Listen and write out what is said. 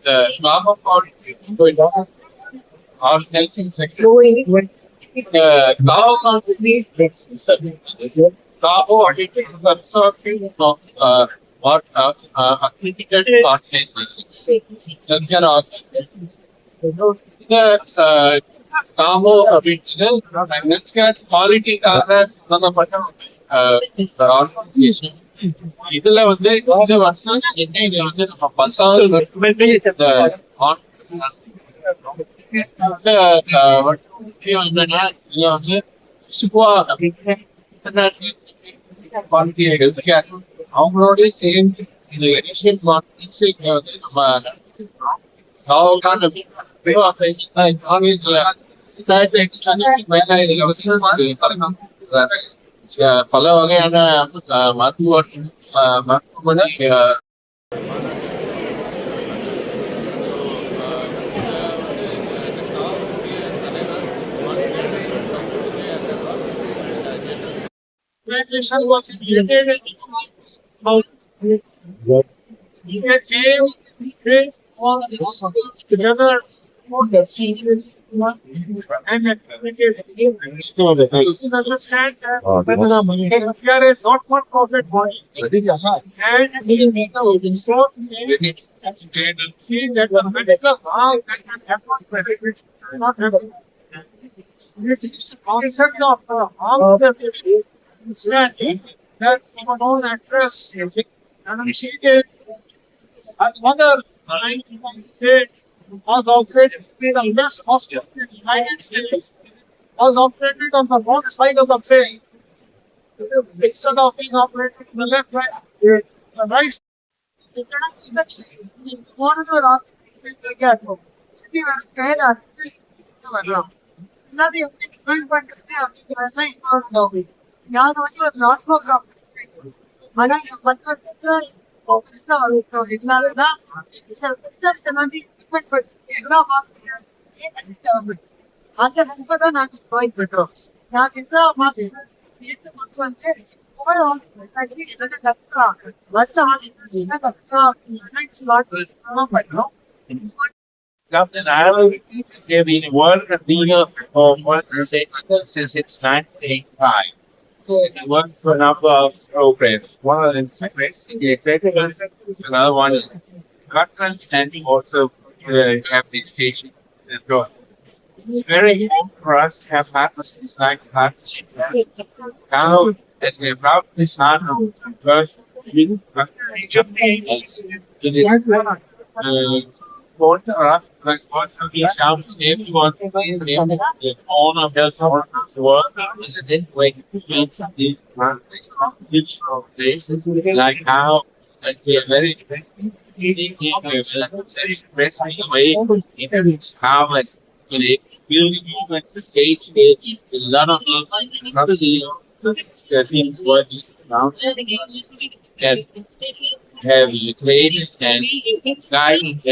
the CAHO contributes organizing sector. The CAHO contributes CAHO audited consortium of accredited organizations. The CAHO original let's get quality organization. இதுல வந்து இந்த வருஷம் சென்னையில வந்து நம்ம 10வது அவங்களோட சேர்ந்து இந்த ஏஷியன் பல வகையான மருத்துவமனை was created about together and understand that there is not one corporate body and so see that the medical harm that can happen not happen. This is the concept of harm that our own actress and she did mother was operated in the best hospital in the United States, was operated on the wrong side of the brain. Instead of being operated on the left side, the right side. Captain Island has been world leader of Western Safety since its 1985. It worked for a number of programs. One of them is the Accredited, another one is Conference and also have education and growth. It's very important for us to have partnerships like partnerships. CAHO, as we are proud to start on the first it is important for us because once we shout everyone the owner of health work is a different way to treat each places like how and we are very expressing the way how much the building movement state is a lot of working around and have created and guided a